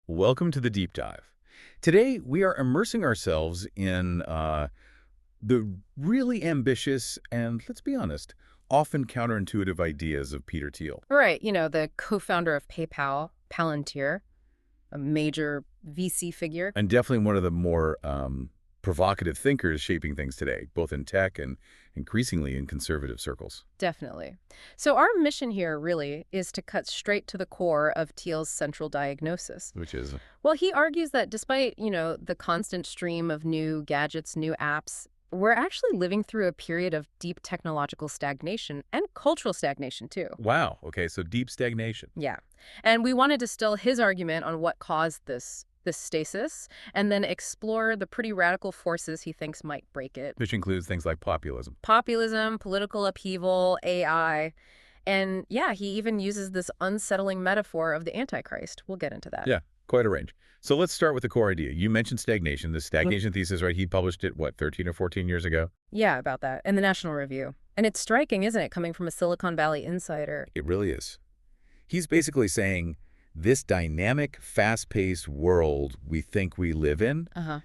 Welcome to the deep dive. Today, we are immersing ourselves in the really ambitious and, let's be honest, often counterintuitive ideas of Peter Thiel. Right, the co-founder of PayPal, Palantir, a major VC figure. And definitely one of the more provocative thinkers shaping things today, both in tech and increasingly in conservative circles. Definitely. So our mission here really is to cut straight to the core of Thiel's central diagnosis. Which is, Well, he argues that despite, the constant stream of new gadgets, new apps, we're actually living through a period of deep technological stagnation and cultural stagnation too. wow, okay, so deep stagnation. Yeah. And we want to distill his argument on what caused this stasis and then explore the pretty radical forces he thinks might break it. Which includes things like populism. Populism, political upheaval, AI. And yeah, he even uses this unsettling metaphor of the Antichrist. We'll get into that. Yeah, quite a range. So let's start with the core idea. You mentioned stagnation, the stagnation thesis, right? He published it, what, 13 or 14 years ago? Yeah, about that. In the National Review. And it's striking, isn't it, coming from a Silicon Valley insider? It really is. He's basically saying this dynamic, fast-paced world we think we live in Uh-huh.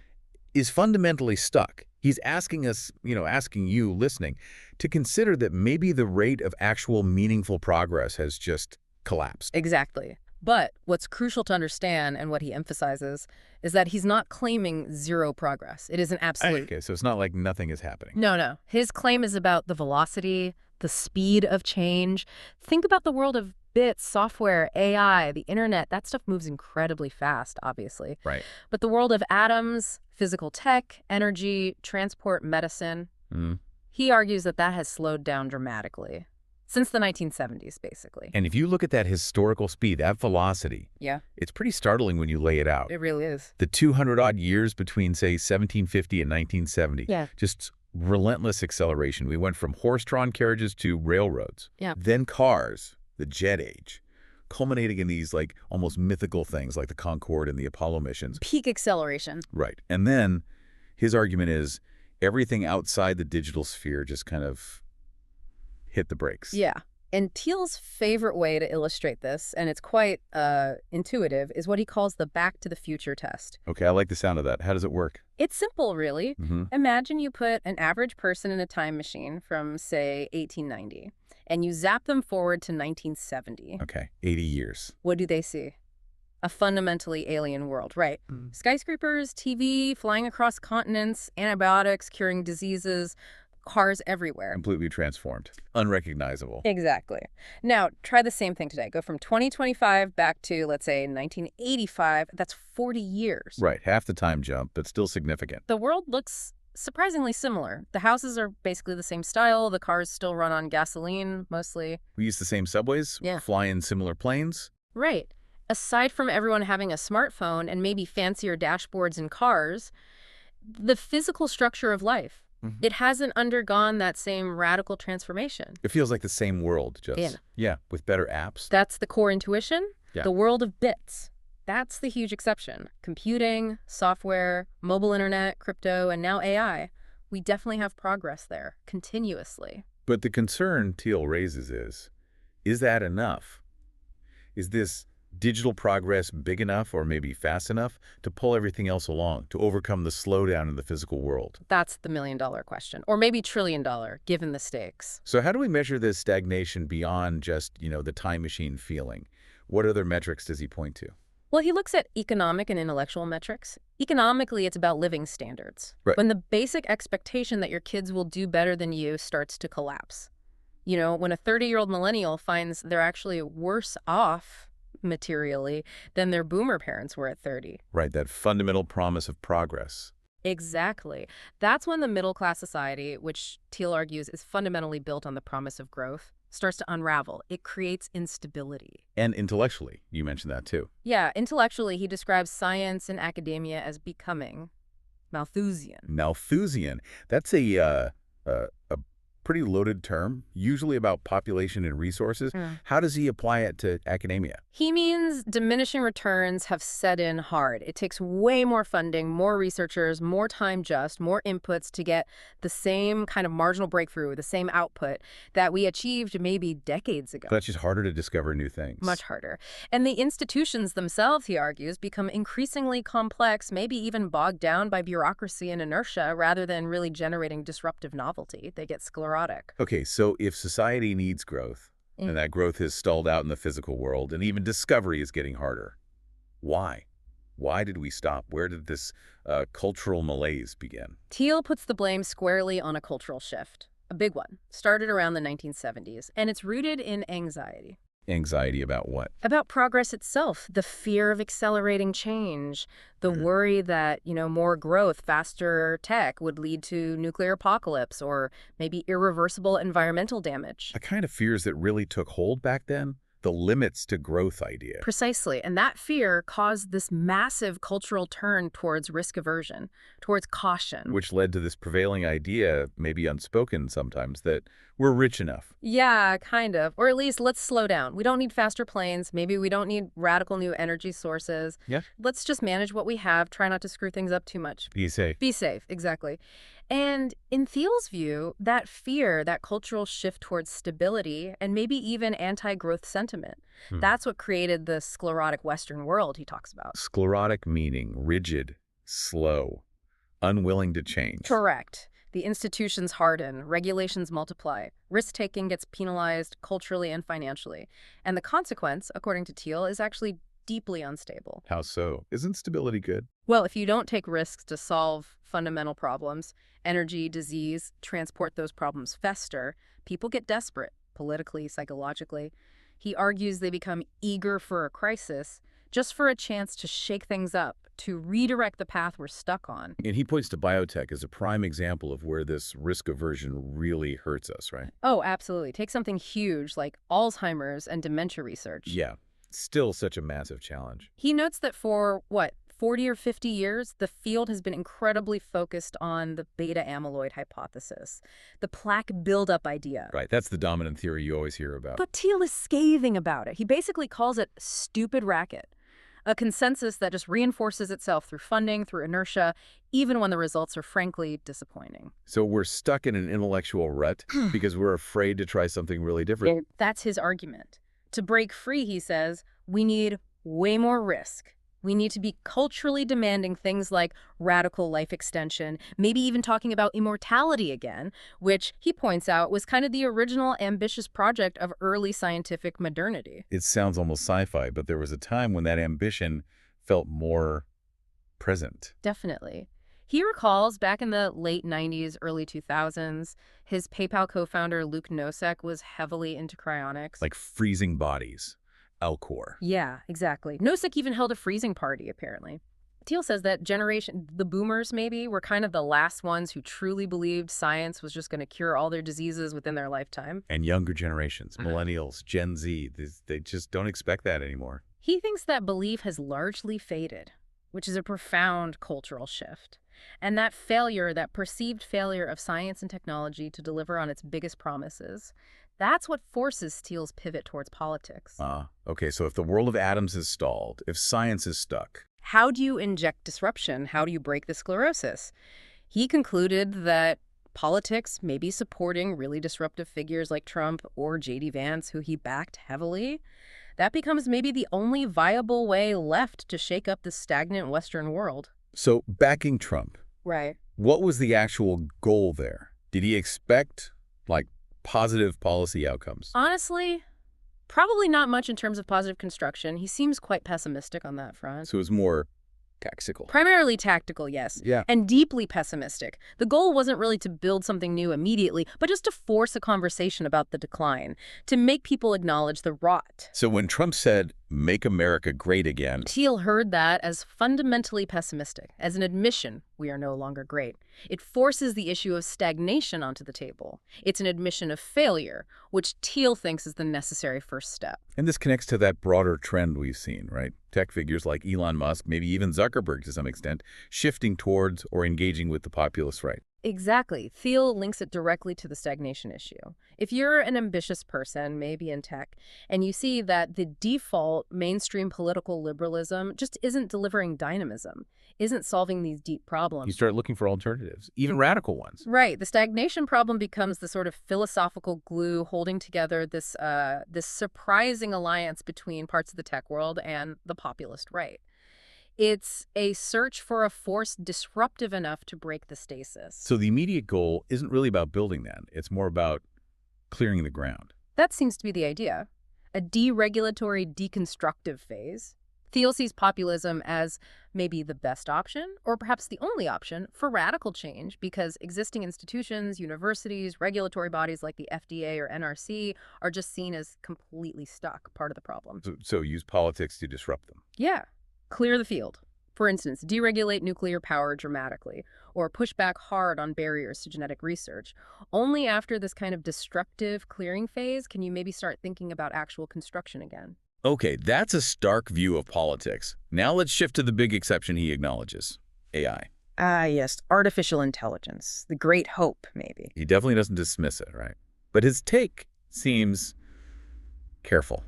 is fundamentally stuck. He's asking us, asking you listening, to consider that maybe the rate of actual meaningful progress has just collapsed. Exactly. But what's crucial to understand, and what he emphasizes, is that he's not claiming zero progress. It isn't absolute. Okay, so it's not like nothing is happening. No. His claim is about the velocity, the speed of change. Think about the world of bits, software, AI, the internet. That stuff moves incredibly fast, obviously. Right. But the world of atoms, physical tech, energy, transport, medicine, he argues that has slowed down dramatically. Since the 1970s, basically. And if you look at that historical speed, that velocity, Yeah, it's pretty startling when you lay it out. it really is. The 200-odd years between, say, 1750 and 1970. Yeah. Just relentless acceleration. We went from horse-drawn carriages to railroads. Yeah. Then cars, the jet age, culminating in these, like, almost mythical things like the Concorde and the Apollo missions. Peak acceleration. Right. And then his argument is everything outside the digital sphere just kind of hit the brakes. Yeah. And Thiel's favorite way to illustrate this, and it's quite intuitive, is what he calls the Back to the Future test. Okay, I like the sound of that. How does it work? It's simple, really. Imagine you put an average person in a time machine from, say, 1890, and you zap them forward to 1970. Okay, 80 years. What do they see? A fundamentally alien world, right? Skyscrapers, TV, flying across continents, antibiotics, curing diseases, cars everywhere. Completely transformed. Unrecognizable. Exactly. Now, try the same thing today. Go from 2025 back to, let's say, 1985. That's 40 years. Right, half the time jump, but still significant. The world looks surprisingly similar. The houses are basically the same style. The cars still run on gasoline, mostly. We use the same subways, Yeah. fly in similar planes. Right. Aside from everyone having a smartphone and maybe fancier dashboards in cars, the physical structure of life, it hasn't undergone that same radical transformation. It feels like the same world, just. Yeah, with better apps. That's the core intuition. Yeah. The world of bits. That's the huge exception. Computing, software, mobile internet, crypto, and now AI. We definitely have progress there, continuously. But the concern Thiel raises is that enough? Is this digital progress big enough or maybe fast enough to pull everything else along, to overcome the slowdown in the physical world? That's the million-dollar question, or maybe trillion-dollar, given the stakes. So how do we measure this stagnation beyond just, the time machine feeling? What other metrics does he point to? Well, he looks at economic and intellectual metrics. Economically, it's about living standards. Right. When the basic expectation that your kids will do better than you starts to collapse. When a 30-year-old millennial finds they're actually worse off materially than their boomer parents were at 30. Right, that fundamental promise of progress. Exactly. That's when the middle-class society, which Thiel argues is fundamentally built on the promise of growth, starts to unravel. It creates instability. And intellectually, you mentioned that too. Yeah, intellectually, he describes science and academia as becoming Malthusian. Malthusian. That's a pretty loaded term, usually about population and resources. How does he apply it to academia? He means diminishing returns have set in hard. It takes way more funding, more researchers, more time more inputs to get the same kind of marginal breakthrough, the same output that we achieved maybe decades ago. So that's just harder to discover new things. Much harder. And the institutions themselves, he argues, become increasingly complex, maybe even bogged down by bureaucracy and inertia rather than really generating disruptive novelty. They get sclerotic. Okay, so if society needs growth, and that growth is stalled out in the physical world, and even discovery is getting harder, why? Why did we stop? Where did this cultural malaise begin? Thiel puts the blame squarely on a cultural shift. A big one. Started around the 1970s, and it's rooted in anxiety. Anxiety about what? About progress itself, the fear of accelerating change, the worry that, more growth, faster tech would lead to nuclear apocalypse or maybe irreversible environmental damage. The kind of fears that really took hold back then? The limits to growth idea. Precisely, and that fear caused this massive cultural turn towards risk aversion, towards caution. Which led to this prevailing idea, maybe unspoken sometimes, that we're rich enough. Yeah, kind of. Or at least let's slow down. We don't need faster planes. Maybe we don't need radical new energy sources. Yeah. Let's just manage what we have. Try not to screw things up too much. Be safe. Be safe, exactly. And in Thiel's view, that fear, that cultural shift towards stability and maybe even anti-growth sentiment, that's what created the sclerotic Western world he talks about. Sclerotic meaning rigid, slow, unwilling to change. Correct. The institutions harden, regulations multiply, risk-taking gets penalized culturally and financially. And the consequence, according to Thiel, is actually deeply unstable. How so? Isn't stability good? Well, if you don't take risks to solve fundamental problems, energy, disease, transport those problems fester, people get desperate, politically, psychologically. He argues they become eager for a crisis, just for a chance to shake things up, to redirect the path we're stuck on. And he points to biotech as a prime example of where this risk aversion really hurts us, right? Oh, absolutely. Take something huge like Alzheimer's and dementia research. Yeah, still such a massive challenge. He notes that for, 40 or 50 years, the field has been incredibly focused on the beta amyloid hypothesis, the plaque buildup idea. Right, that's the dominant theory you always hear about. But Thiel is scathing about it. He basically calls it stupid racket, a consensus that just reinforces itself through funding, through inertia, even when the results are frankly disappointing. So we're stuck in an intellectual rut because we're afraid to try something really different. That's his argument. To break free, he says, we need way more risk. We need to be culturally demanding things like radical life extension, maybe even talking about immortality again, which, he points out, was kind of the original ambitious project of early scientific modernity. It sounds almost sci-fi, but there was a time when that ambition felt more present. Definitely. He recalls back in the late 90s, early 2000s, his PayPal co-founder Luke Nosek was heavily into cryonics. Like freezing bodies. Alcor. Yeah, exactly. Nosek even held a freezing party, apparently. Thiel says that the boomers maybe, were kind of the last ones who truly believed science was just going to cure all their diseases within their lifetime. And younger generations, millennials, Gen Z, they just don't expect that anymore. He thinks that belief has largely faded, which is a profound cultural shift. And that failure, that perceived failure of science and technology to deliver on its biggest promises, that's what forces Thiel's pivot towards politics. Okay, so if the world of atoms is stalled, if science is stuck. How do you inject disruption? How do you break the sclerosis? He concluded that politics may be supporting really disruptive figures like Trump or J.D. Vance, who he backed heavily. That becomes maybe the only viable way left to shake up the stagnant Western world. So backing Trump. Right. What was the actual goal there? Did he expect, positive policy outcomes? Honestly, probably not much in terms of positive construction. He seems quite pessimistic on that front. So it was more tactical. Primarily tactical, yes. Yeah. And deeply pessimistic. The goal wasn't really to build something new immediately, but just to force a conversation about the decline, to make people acknowledge the rot. So when Trump said, "Make America great again," Thiel heard that as fundamentally pessimistic, as an admission we are no longer great. It forces the issue of stagnation onto the table. It's an admission of failure, which Thiel thinks is the necessary first step. and this connects to that broader trend we've seen, right? Tech figures like Elon Musk, maybe even Zuckerberg to some extent, shifting towards or engaging with the populist right. Exactly. Thiel links it directly to the stagnation issue. If you're an ambitious person, maybe in tech, and you see that the default mainstream political liberalism just isn't delivering dynamism, isn't solving these deep You problems. start looking for alternatives, even radical ones. Right. The stagnation problem becomes the sort of philosophical glue holding together this surprising alliance between parts of the tech world and the populist right. It's a search for a force disruptive enough to break the stasis. So the immediate goal isn't really about building that. It's more about clearing the ground. That seems to be the idea. A deregulatory, deconstructive phase. Thiel sees populism as maybe the best option, or perhaps the only option, for radical change because existing institutions, universities, regulatory bodies like the FDA or NRC are just seen as completely stuck, part of the problem. So use politics to disrupt them. Yeah. Clear the field. For instance, deregulate nuclear power dramatically, or push back hard on barriers to genetic research. Only after this kind of destructive clearing phase can you maybe start thinking about actual construction again. Okay, that's a stark view of politics. Now let's shift to the big exception he acknowledges, AI. Ah, yes, artificial intelligence. The great hope, maybe. He definitely doesn't dismiss it, right? But his take seems careful.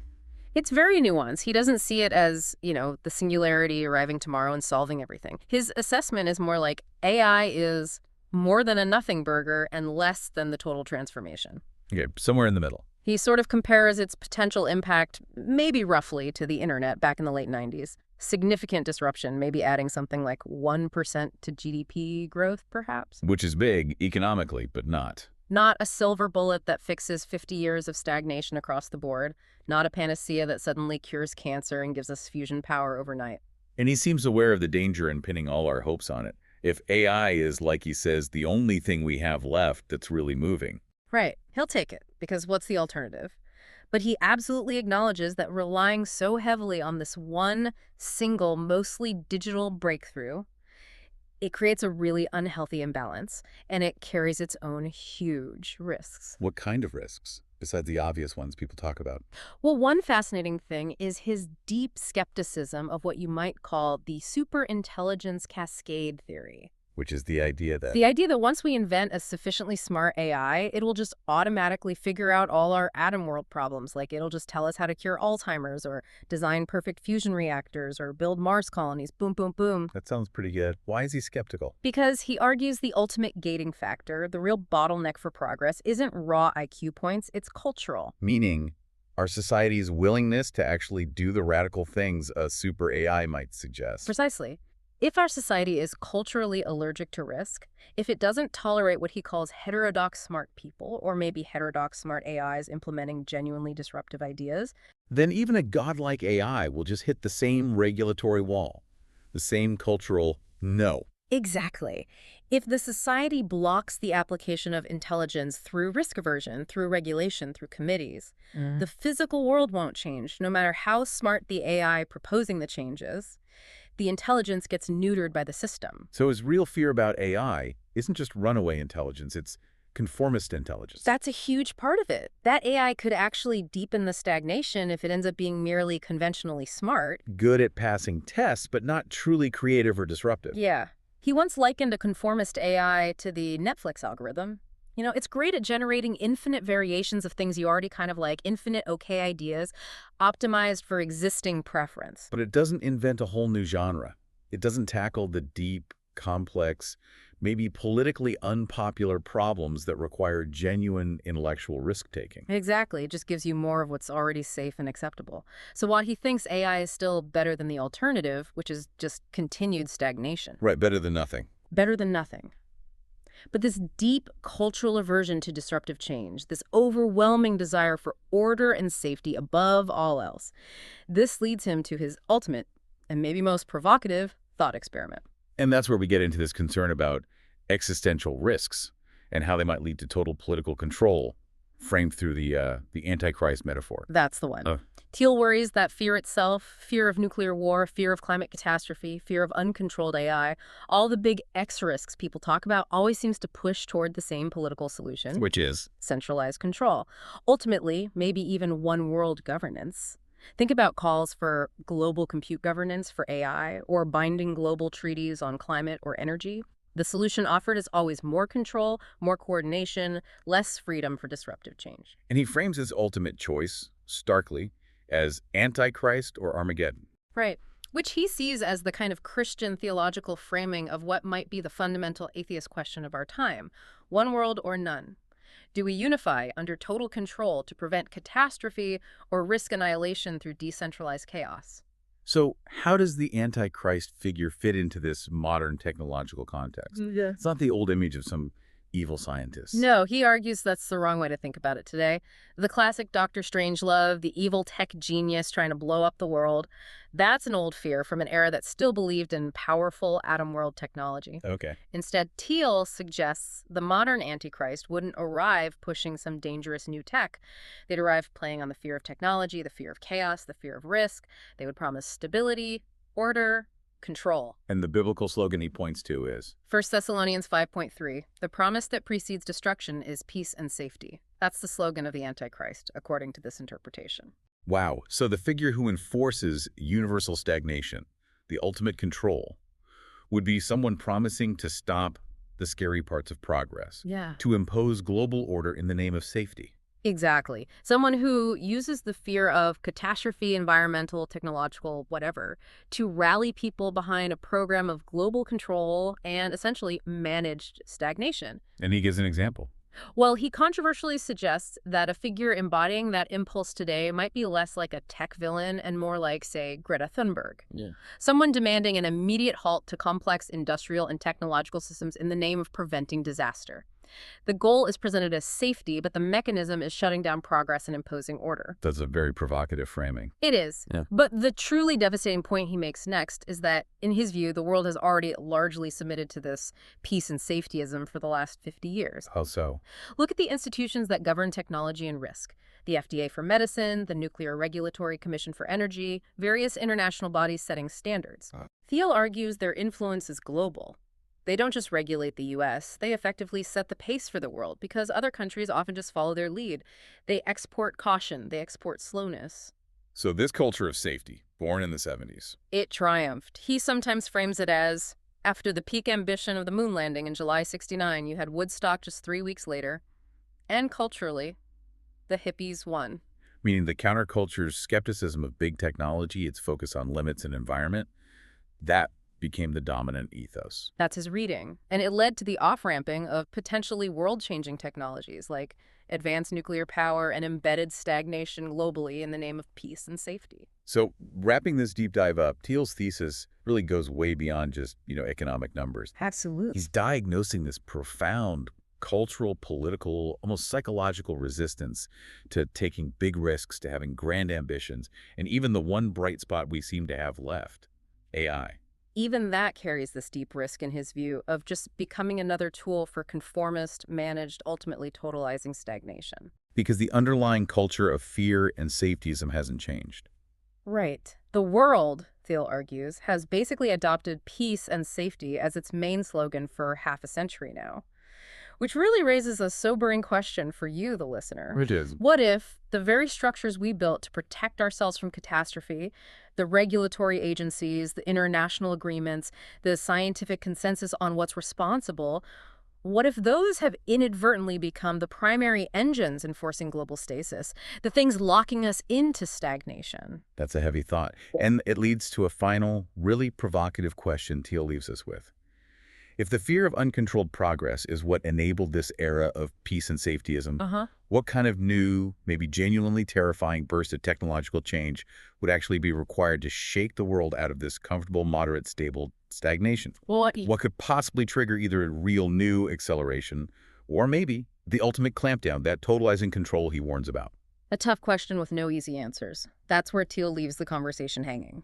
It's very nuanced. He doesn't see it as, the singularity arriving tomorrow and solving everything. His assessment is more like AI is more than a nothing burger and less than the total transformation. Okay, somewhere in the middle. He sort of compares its potential impact, maybe roughly, to the internet back in the late 90s. Significant disruption, maybe adding something like 1% to GDP growth, perhaps. Which is big economically, but not. Not a silver bullet that fixes 50 years of stagnation across the board. Not a panacea that suddenly cures cancer and gives us fusion power overnight. And he seems aware of the danger in pinning all our hopes on it. If AI is, like he says, the only thing we have left that's really moving. Right. He'll take it, because what's the alternative? But he absolutely acknowledges that relying so heavily on this one single, mostly digital breakthrough, it creates a really unhealthy imbalance, and it carries its own huge risks. What kind of risks, besides the obvious ones people talk about? Well, one fascinating thing is his deep skepticism of what you might call the superintelligence cascade theory. Which is the idea that The idea that once we invent a sufficiently smart AI, it will just automatically figure out all our atom world problems. Like it'll just tell us how to cure Alzheimer's or design perfect fusion reactors or build Mars colonies. Boom, boom, boom. that sounds pretty good. Why is he skeptical? Because he argues the ultimate gating factor, the real bottleneck for progress, isn't raw IQ points, it's cultural. Meaning, our society's willingness to actually do the radical things a super AI might suggest. Precisely. If our society is culturally allergic to risk, if it doesn't tolerate what he calls heterodox smart people, or maybe heterodox smart AIs implementing genuinely disruptive ideas, Then even a godlike AI will just hit the same regulatory wall, the same cultural no. exactly. If the society blocks the application of intelligence through risk aversion, through regulation, through committees, the physical world won't change, no matter how smart the AI proposing the changes. The intelligence gets neutered by the system. So his real fear about AI isn't just runaway intelligence, it's conformist intelligence. That's a huge part of it. That AI could actually deepen the stagnation if it ends up being merely conventionally smart. Good at passing tests, but not truly creative or disruptive. Yeah. He once likened a conformist AI to the Netflix algorithm. It's great at generating infinite variations of things you already kind of like, infinite okay ideas, optimized for existing preference. But it doesn't invent a whole new genre. It doesn't tackle the deep, complex, maybe politically unpopular problems that require genuine intellectual risk-taking. Exactly. It just gives you more of what's already safe and acceptable. So while he thinks AI is still better than the alternative, which is just continued stagnation. Right, better than nothing. Better than nothing. But this deep cultural aversion to disruptive change, this overwhelming desire for order and safety above all else, this leads him to his ultimate, and maybe most provocative, thought experiment. And that's where we get into this concern about existential risks and how they might lead to total political control, framed through the Antichrist metaphor. That's the one. Thiel worries that fear itself, fear of nuclear war, fear of climate catastrophe, fear of uncontrolled AI, all the big X risks people talk about always seems to push toward the same political solution. Which is? Centralized control. Ultimately, maybe even one world governance. Think about calls for global compute governance for AI or binding global treaties on climate or energy. The solution offered is always more control, more coordination, less freedom for disruptive change. And he frames his ultimate choice, starkly, as Antichrist or Armageddon. Right. Which he sees as the kind of Christian theological framing of what might be the fundamental atheist question of our time: one world or none. Do we unify under total control to prevent catastrophe or risk annihilation through decentralized chaos? So how does the Antichrist figure fit into this modern technological context? Yeah. It's not the old image of some evil scientist. No, he argues that's the wrong way to think about it today. The classic Dr. Strangelove, the evil tech genius trying to blow up the world, that's an old fear from an era that still believed in powerful atom world technology. Okay. Instead, Thiel suggests the modern Antichrist wouldn't arrive pushing some dangerous new tech. They'd arrive playing on the fear of technology, the fear of chaos, the fear of risk. They would promise stability, order, control. And the biblical slogan he points to is? 1 Thessalonians 5.3, the promise that precedes destruction is peace and safety. That's the slogan of the Antichrist, according to this interpretation. Wow. So the figure who enforces universal stagnation, the ultimate control, would be someone promising to stop the scary parts of progress, Yeah. to impose global order in the name of safety. Exactly. Someone who uses the fear of catastrophe, environmental, technological, whatever, to rally people behind a program of global control and essentially managed stagnation. And he gives an example. Well, he controversially suggests that a figure embodying that impulse today might be less like a tech villain and more like, say, Greta Thunberg. Yeah. Someone demanding an immediate halt to complex industrial and technological systems in the name of preventing disaster. The goal is presented as safety, but the mechanism is shutting down progress and imposing order. That's a very provocative framing. It is. Yeah. But the truly devastating point he makes next is that, in his view, the world has already largely submitted to this peace and safetyism for the last 50 years. How so? Look at the institutions that govern technology and risk. The FDA for medicine, the Nuclear Regulatory Commission for Energy, various international bodies setting standards. Thiel argues their influence is global. They don't just regulate the U.S., they effectively set the pace for the world because other countries often just follow their lead. They export caution, they export slowness. So this culture of safety, born in the 70s. It triumphed. He sometimes frames it as, after the peak ambition of the moon landing in July '69, you had Woodstock just 3 weeks later. And culturally, the hippies won. Meaning the counterculture's skepticism of big technology, its focus on limits and environment, that became the dominant ethos. That's his reading. And it led to the off-ramping of potentially world-changing technologies like advanced nuclear power and embedded stagnation globally in the name of peace and safety. So wrapping this deep dive up, Thiel's thesis really goes way beyond just, economic numbers. Absolutely. He's diagnosing this profound cultural, political, almost psychological resistance to taking big risks, to having grand ambitions, and even the one bright spot we seem to have left, AI. Even that carries this deep risk in his view of just becoming another tool for conformist, managed, ultimately totalizing stagnation. Because the underlying culture of fear and safetyism hasn't changed. Right. The world, Thiel argues, has basically adopted peace and safety as its main slogan for half a century now. Which really raises a sobering question for you, the listener. It is. What if the very structures we built to protect ourselves from catastrophe, the regulatory agencies, the international agreements, the scientific consensus on what's responsible, what if those have inadvertently become the primary engines enforcing global stasis, the things locking us into stagnation? That's a heavy thought. And it leads to a final, really provocative question Thiel leaves us with. If the fear of uncontrolled progress is what enabled this era of peace and safetyism, what kind of new, maybe genuinely terrifying burst of technological change would actually be required to shake the world out of this comfortable, moderate, stable stagnation? What could possibly trigger either a real new acceleration or maybe the ultimate clampdown, that totalizing control he warns about? A tough question with no easy answers. That's where Thiel leaves the conversation hanging.